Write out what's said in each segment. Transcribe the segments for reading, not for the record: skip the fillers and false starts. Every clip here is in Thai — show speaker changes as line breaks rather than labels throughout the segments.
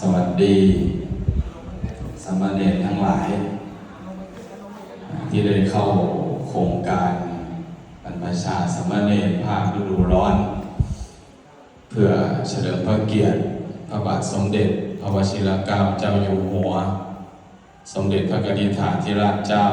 สวัสดีสามเณรทั้งหลายที่ได้เข้าโครงการบรรพชาสามเณรภาคฤดูร้อน เพื่อเฉลิมพระเกียรติพระบาทสมเด็จพระวชิรเกล้าเจ้าอยู่หัวสมเด็จพระกนิษฐาธิราชเจ้า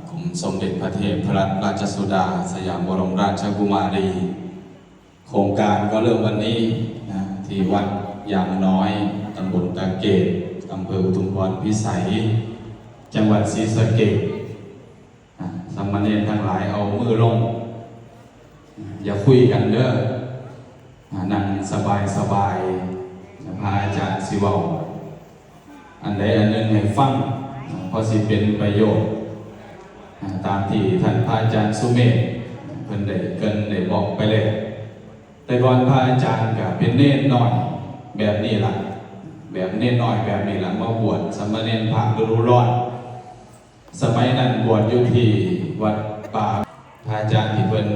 กรมสมเด็จพระเทพรัตนราชสุดาสยามบรมราชกุมารีโครงการก็เริ่มวันนี้นะที่วัดยางน้อยตำบลตะเกตอำเภออุทุมพรพิสัยจังหวัดศรีสะเกษสามเณรทั้งหลายเอามือลงอย่าคุยกันเด้อนั่งสบายสบายพระอาจารย์สิเว้าอันใดอันหนึ่งให้ฟังเพราะสิเป็นประโยชน์ตามที่ท่านพระอาจารย์สุเมธเพิ่นได้เกินได้บอกไปเลยแต่ก่อนพระอาจารย์ก็เป็นเนรน้อยแบบนี้ล่ะแบบเนรน้อยแบบนี้ล่ะมาบวชสามเณรภาคฤดูร้อนสมัยนั้นบวชอยู่ที่วัดป่าพระอาจารย์ที่เพิ่น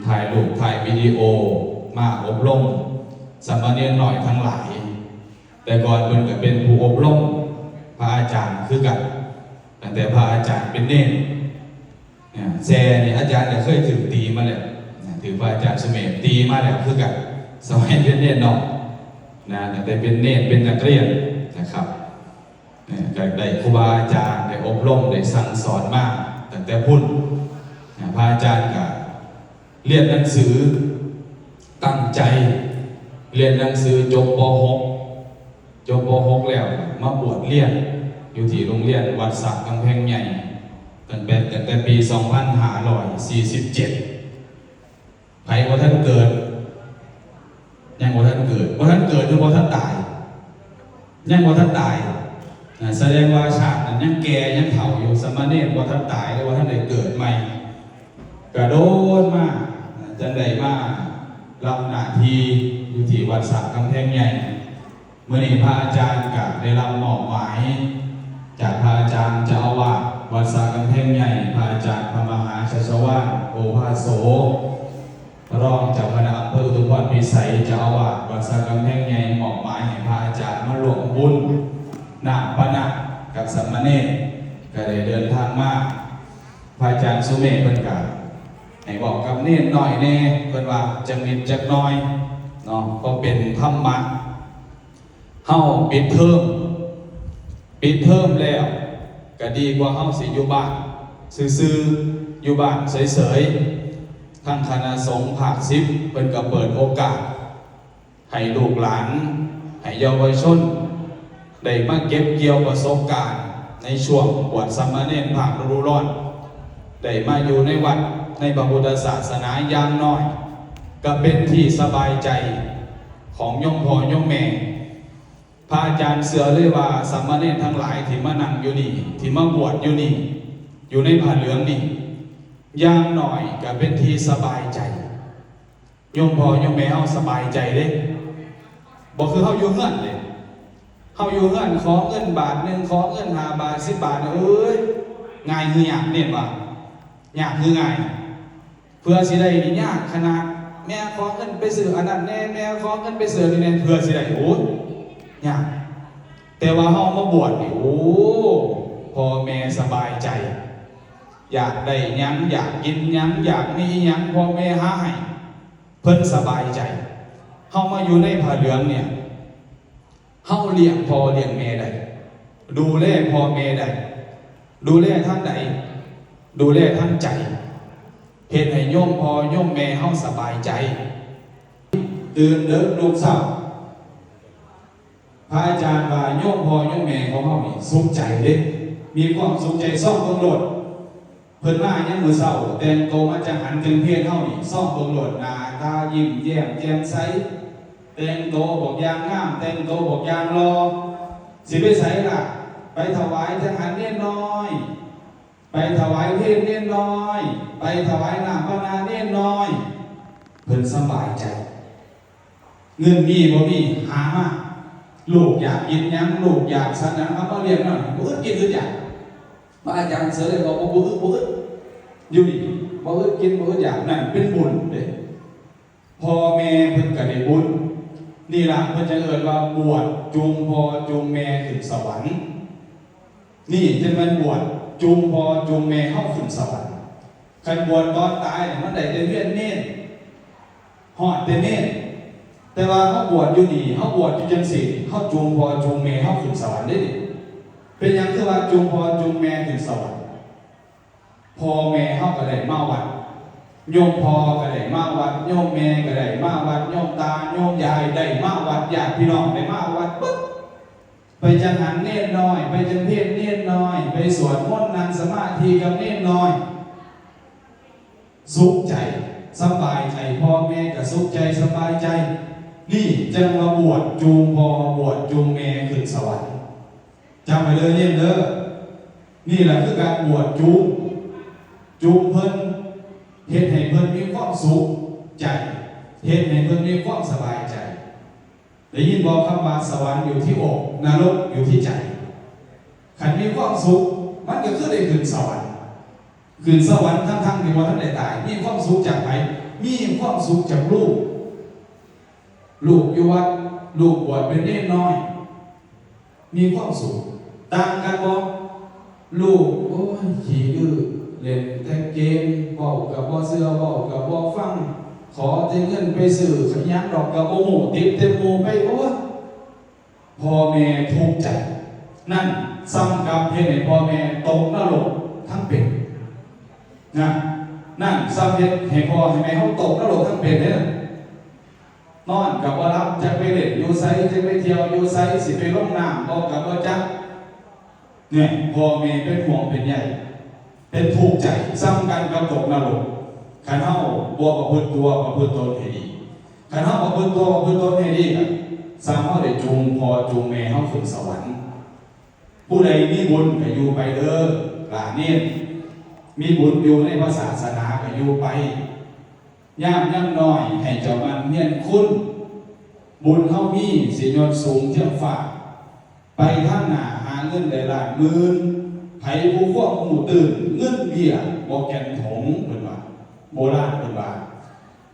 ถ่ายรูปถ่ายวิดีโอมาอบรมสามเณรน้อยทั้งหลายแต่ก่อนเพิ่นก็เป็นผู้อบรมพระอาจารย์คือกันตั้งแต่พระอาจารย์เป็นเนรแซ่นี่อาจารย์ก็เคยถูกตีมาแล้วถือพระอาจารย์สุเมธตีมาแล้วคือกันสมัยเป็นเนรน้อยนะตั้งแต่เป็นเนรเป็นนักเรียนนะครับก็ได้ครูบาอาจารย์ได้อบรมได้สั่งสอนมาตั้งแต่พุ่นพระอาจารย์ก็เรียนหนังสือตั้งใจเรียนหนังสือจบป .6 จบป .6 แล้วมาบวชเรียนอยู่ที่โรงเรียนวัดสระกำแพงใหญ่ตั้งแต่ปี 2547 ไผว่าท่านเกิดยังว่าท่านเกิดว่าท่านเกิดหรือว่าท่านตายยังว่าท่านตายแสดงว่าชาตินั้นยังแก่ยังเฒ่าอยู่สามเณรว่าท่านตายหรือว่าท่านได้เกิดใหม่กระโดดมากจังใดมารับหน้าที่อยู่ที่วัดสระกำแพงใหญ่เมื่อนี้พระอาจารย์ก็ได้รับมอบหมายจากพระอาจารย์เจ้าอาวาสวัดสระกำแพงใหญ่พระอาจารย์พระมหาชัชวาลโอภาโสรองเจ้าคณะอำเภออุทุมพรพิสัยเจ้าอาวาสวัดสระกำแพงใหญ่มอบหมายให้พระอาจารย์มาร่วมบุญนาปนะกับสามเณรก็ได้เดินทางมาพระอาจารย์สุเมธเพิ่นก็ให้บอกกับเนรน้อยแน่เพิ่นว่าจังนิดจักน้อยเนาะก็เป็นธรรมะเฮาปิดเทอมแล้วก็ดีกว่าเฮาสิอยู่บ้านซื่อๆอยู่บ้านเฉยๆทางคณะสงฆ์ภาค10เพิ่นก็เปิดโอกาสให้ลูกหลานให้เยาวชนได้มาเก็บเกี่ยวประสบการณ์ในช่วงบวชสามเณรภาคฤดูร้อนได้มาอยู่ในวัดในพระพุทธศาสนาอย่างน้อยก็เป็นที่สบายใจของโยมพ่อโยมแม่พระอาจารย์เสือเลยว่าสามเณรทั้งหลายที่มานั่งอยู่นี่ที่มาบวชอยู่นี่อยู่ในผ้าเหลืองนี่อย่างน้อยก็เป็นที่สบายใจโยมพ่อโยมแม่เฮาสบายใจเด้บ่คือเฮาอยู่เฮือนเลยเฮาอยู่เฮือนขอเงินบาทนึงขอเงิน5 บาท10 บาทเอ้ยง่ายคือยากเนี่ยว่ายากคือง่ายเพื่อสิได้นี่ยากขนาดแม่ขอเงินไปซื้ออันนั้นแน่แม่ขอเงินไปซื้อนี่แน่เพื่อสิได้โอ้ยยากแต่ว่าเฮามาบวชนี่โอ้พ่อแม่สบายใจอยากได้หยังอยากกินหยังอยากมีหยังพ่อแม่หาให้เพิ่นสบายใจเฮามาอยู่ในผ้าเหลืองเนี่ยเฮาเลี้ยงพ่อเลี้ยงแม่ได้ดูแลพ่อแม่ได้ดูแลท่านใดดูแลท่านใจเฮ็ดให้โยมพ่อโยมแม่เฮาสบายใจตื่นเด้อลูกสาวพระอาจารย์ว่าโยมพ่อโยมแม่ของเฮานี่สุขใจเด้มีความสุขใจซ่อมเบิ่งโลดเพิ่นมายังมื้อเช้าแต่งตัวมาจังหันจังเพียรเฮานี่ซ่อมเบิ่งโลดหน้าตายิ้มแย้มแจ่มใสแต่งตัวบอกอย่างงามแต่งตัวบอกอย่างรอสิไปไสล่ะไปถวายจังหันเนียนน้อยไปถวายเทศเนียนน้อยไปถวายน้ำปนาเนียนน้อยเพิ่นสบายใจเงินมีบ่มีหามาลูกอยากกินหยังลูกอยากสันนั้นเอามาเลี้ยงหน่อยบ่อึดกินอึดอยากพระอาจารย์เสด็จบอกว่าบ่อึดอยู่นี่บ่อึดกินบ่อึดอยากนั่นเป็นบุญเด้พ่อแม่เพิ่นก็ได้บุญ นี่ล่ะมันจะเอิ้นว่าบวชจูงพ่อจูงแม่ขึ้นสวรรค์นี่จะเป็นบวชจูงพ่อจูงแม่เข้าขึ้นสวรรค์คันบวชตอนตายมันได้แต่เวียนเน้นหอดแต่เน้นแต่ว่าเขาบวชอยู่นี่เขาบวชอยู่จังสี่เขาจูงพ่อจูงแม่เข้าขึ้นสวรรค์ได้ดิเป็นอย่างคือว่าจูงพ่อจูงแม่ขึ้นสวรรค์พ่อแม่เข้าก็ได้มาวัดโยมพ่อก็ได้มาวัดโยมแม่ก็ได้มาวัดโยมตาโยมยายได้มาวัดญาติพี่น้องได้มาวัดปุ๊บไปจังหันเน้นน้อยไปจังเทศเน้นน้อยไปสวดมนต์นั่งสมาธิกับเน้นน้อยสุขใจสบายใจพ่อแม่ก็สุขใจสบายใจนี่จังมาบวชจูงพ่อบวชจูงแม่ขึ้นสวรรค์จำไปเลยเนี่ยเด้อนี่แหละคือการบวชจูงเพิ่นเฮ็ดให้เพิ่นมีความสุขใจเฮ็ดให้เพิ่นมีความสบายใจได้ยินบอกคำว่าสวรรค์อยู่ที่อกนรกอยู่ที่ใจขันมีความสุขมันก็คือได้ขึ้นสวรรค์ขึ้นสวรรค์ทั้งที่ว่าท่านได้ตายมีความสุขจากไหนมีความสุขจากลูกอยู่วัดลูกบวชเป็นเด็กน้อยมีความสุขต่างกันบ่ลูกโอ้ยขี้ดื้อเล่นแต่เกมเว้ากับบ่เชื่อเว้ากับบ่ฟังขอแต่เงินไปซื้อขยันดอกกับบ่ฮู้ติดแต่หมู่ไปโอ้ยพ่อแม่ทุกข์ใจนั่นซ้ำกับเฮ็ดให้พ่อแม่ตกนรกทั้งเป็นนะนั่นซ้ำเฮ็ดให้พ่อให้แม่เฮาตกนรกทั้งเป็นเด้อนอนกับบ่รับจะไปเล่นอยู่ไสจะไปเที่ยวอยู่ไสสิไปลงน้ำบ่กับบ่จักเนี่ยพ่อแม่เป็นห่วงเป็นใหญ่เป็นทุกข์ใจซ้ำกันกับตกนรกขันเฮาบ่ประพฤติตัวประพฤติตนให้ดีขันเฮาประพฤติตัวประพฤติตนให้ดีก็สามารถได้จูงพ่อจูงแม่เฮาขึ้นสวรรค์ผู้ใดมีบุญก็อยู่ไปเด้อหลานเนี่ยมีบุญอยู่ในพระศาสนาก็อยู่ไปย่ำน้อยให้เจ้ามันเนียนคุณบุญเฮามีสิยศสูงเทียมฟ้าไปข้างหน้าหาเงินได้ล้านหมื่นไผผู้ควบหูตื่นเงินเบี้ยบ่แก่นถงเพิ่นว่าโบราณเพิ่นว่า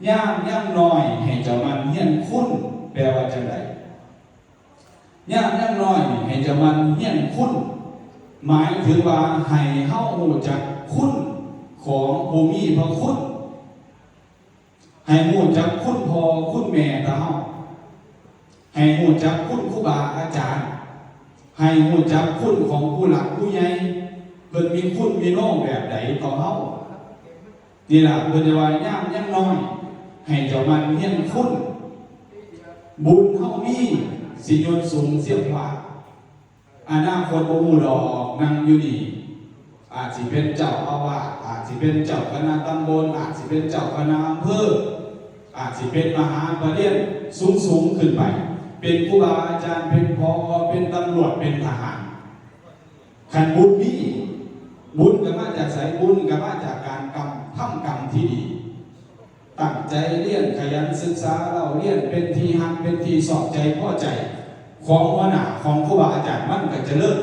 ย่ำน้อยให้เจ้ามันเนียนคุณแปลว่าจังไดย่ำน้อยให้เจ้ามันเนียนคุณหมายถึงว่าให้เฮารู้จักคุณของผู้มีพระคุณให้รู้จักคุณพ่อคุณแม่ตาเฮาให้รู้จักคุณครูบาอาจารย์ให้รู้จักคุณของผู้หลักผู้ใหญ่เพิ่นมีคุณมีน้องแบบใดต่อเฮานี่ล่ะเพิ่นจะว่าย่ำน้อยให้เจ้ามันเฮียนคุณบุญเฮามีสิยศสูงเสียงว่าอนาคตบ่ฮู้ดอกนั่งอยู่นี่อาจสิเป็นเจ้าอาวาสอาจสิเป็นเจ้าคณะตำบลอาจสิเป็นเจ้าคณะอำเภออาจสิเป็นมหาปริญญาสูงขึ้นไปเป็นครูบาอาจารย์เป็นผอเป็นตำรวจเป็นทหารขันบุญนี้บุญก็มาจากสายบุญก็มาจากการทำกรรมที่ดีตั้งใจเรียนขยันศึกษาเราเรียนเป็นที่หักเป็นที่สอบใจพอใจของหัวหน้าของครูบาอาจารย์มันก็จะเลิก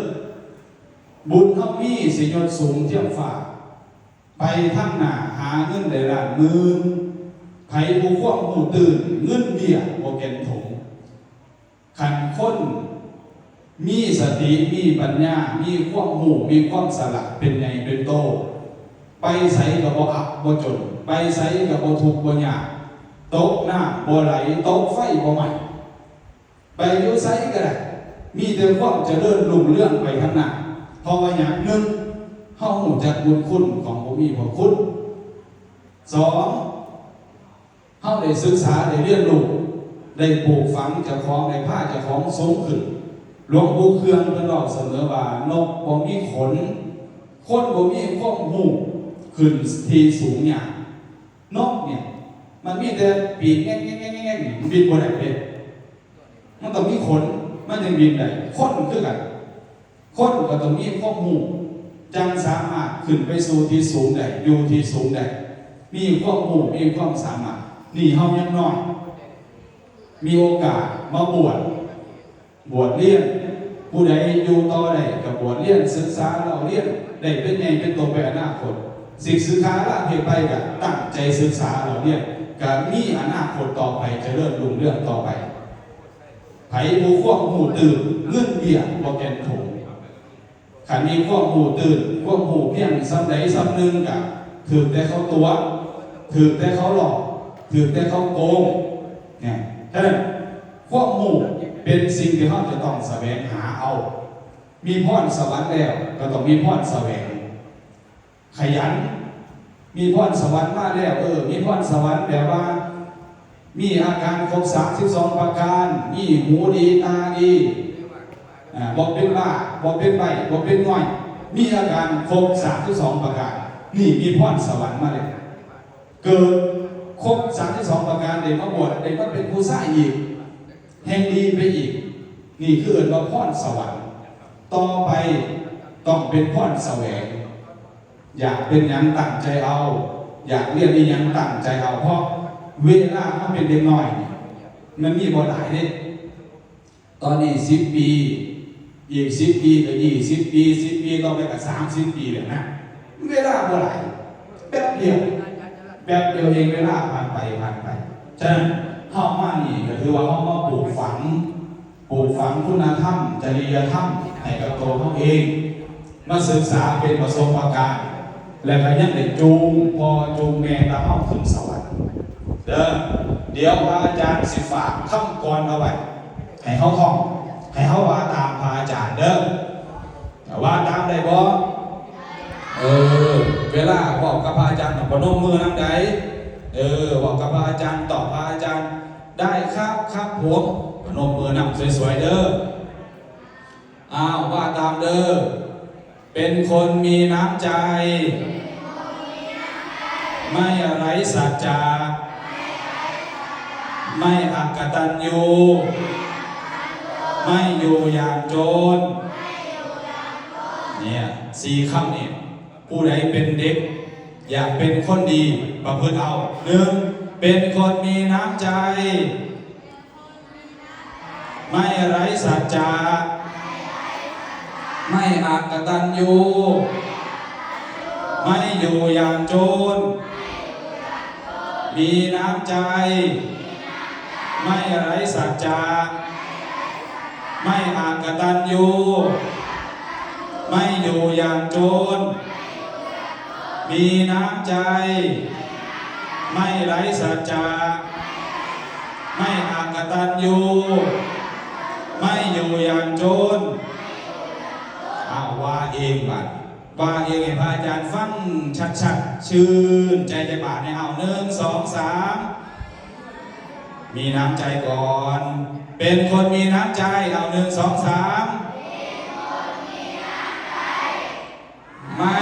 บุญเท่านี้สิยศสูงเทียมฟ้าไปทางหน้าหาเงินได้ล้านหมื่นไผผู้ควบผู้ตื่นเงินเบี้ยบ่แก่นถงขันคนมีสติมีปัญญามีความหูมีความสละเป็นใหญ่เป็นโตไปใส่กับบ่อับบ่จนไปใส่กับบ่ทุกข์บ่ยากตกน้ำบ่ไหลตกไฟบ่ไหม้ไปอยู่ไสก็ได้มีแต่ความเจริญรุ่งเรืองไปข้างหน้าเพราะว่าอย่างหนึ่งเฮารู้จักบุญคุณของผู้มีพระคุณสองเฮาได้ศึกษาได้เรียนรู้ได้ปลูกฝังเจ้าของได้พาเจ้าของสูงขึ้นหลวงปู่เครืองเพิ่นบอกเสมอว่านกบ่มีขนคนบ่มีความรู้ขึ้นที่สูงอย่างนกเนี่ยมันมีแต่ปีกแง่ๆๆๆบินบ่ได้เลยมันต้องมีขนมันจึงบินได้คนคือกันคนก็ต้องมีความรู้จังสามารถขึ้นไปสู่ที่สูงได้อยู่ที่สูงได้มีความรู้มีความสามารถนี่เฮายังน้อยมีโอกาสมาบวชเรียนผู้ใดอยู่ต่อได้กับบวชเรียนศึกษาเราเรียนได้เป็นใหญ่เป็นโตไปอนาคตศึกษาละเพียงไปกับตั้งใจศึกษาเราเรียนกับมีอนาคตต่อไปจะเริ่มรุ่งเรืองต่อไป ผู้ควบหูตื่นเงื่อนเบี้ยบ่แก่นถูกขันมีควบหูตื่นควบหูเพียงซ้ำใดซ้ำหนึ่งกะถือแต่เขาตัวถือแต่เขาหลอกถือแต่เขาโกงเนี่ยฉะนั้นควบหูเป็นสิ่งที่เขาจะต้องแสวงหาเอามีพรสวรรค์แล้วก็ต้องมีพรแสวงขยันมีพรสวรรค์มาแล้วมีพรสวรรค์แบบว่ามีอาการครบ32ประการมีหูดีตาดีบอกเป็นบ้าบอกเป็นใบบอกเป็นง่อยมีอาการครบ32ประการนี่มีพรสวรรค์มาเลยเกิดครบ32ประการเด็กมาบวชเด็กก็เป็นผู้สร้างอีกแห่งดีไปอีกนี่คือเอิ้นว่าพรสวรรค์ต่อไปต้องเป็นพรแสวงอยากเป็นยังตั้งใจเอาอยากเรียนอีหยังตั้งใจเอาเพราะเวลาเขาเป็นเด็กน้อยมันมีบ่หลายเด้ตอนนี้10 ปีอีก10 ปีก็20 ปี10 ปีต่อไปก็30 ปีแล้วนะเวลาบ่หลายแป๊บเดียวเองเวลาผ่านไปฉะนั้นเข้ามานี่ก็ถือว่าเขามาปลูกฝังคุณธรรมจริยธรรมให้กับตัวเขาเองมาศึกษาเป็นประสบการณ์และก็ยังได้จูงพ่อจูงแม่ตาเข้าถึงสวรรค์เดี๋ยวพระอาจารย์สิฝากคำกรเอาไว้ให้เขาท่องให้เขาว่าตามพระอาจารย์ว่าตามได้บ่เวลาบอกกับพระอาจารย์ต้องพนมมือนั่งใดบอกกับพระอาจารย์ตอบพระอาจารย์ได้ครับผมพนมมือนั่งสวยๆว่าตามเป็นคนมีน้ำใจไม่ไร้สัจจะไม่อกตัญญูไม่อยู่อย่างโจรเนี่ย4 คำนี้ผู้ใดเป็นเด็กอยากเป็นคนดีประพฤติเอา1เป็นคนมีน้ำใจไม่ไร้สัจจะไม่อกตัญญูไม่อยู่อย่างโจรมีน้ำใจไม่ไร้สัจจะไม่อกตัญญูไม่อยู่อย่างโจรมีน้ำใจไม่ไร้สัจจะไม่อกตัญญูไม่อยู่อย่างโจรว่าเองบัดว่าเองให้พระอาจารย์ฟังชัดๆชื่นใจบาทใน1 2 3มีน้ำใจก่อนเป็นคนมีน้ำใจ1 2 3ไม่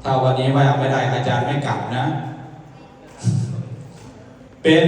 ถ้าวันนี้ว่าไม่ได้อาจารย์ไม่กลับนะเป็น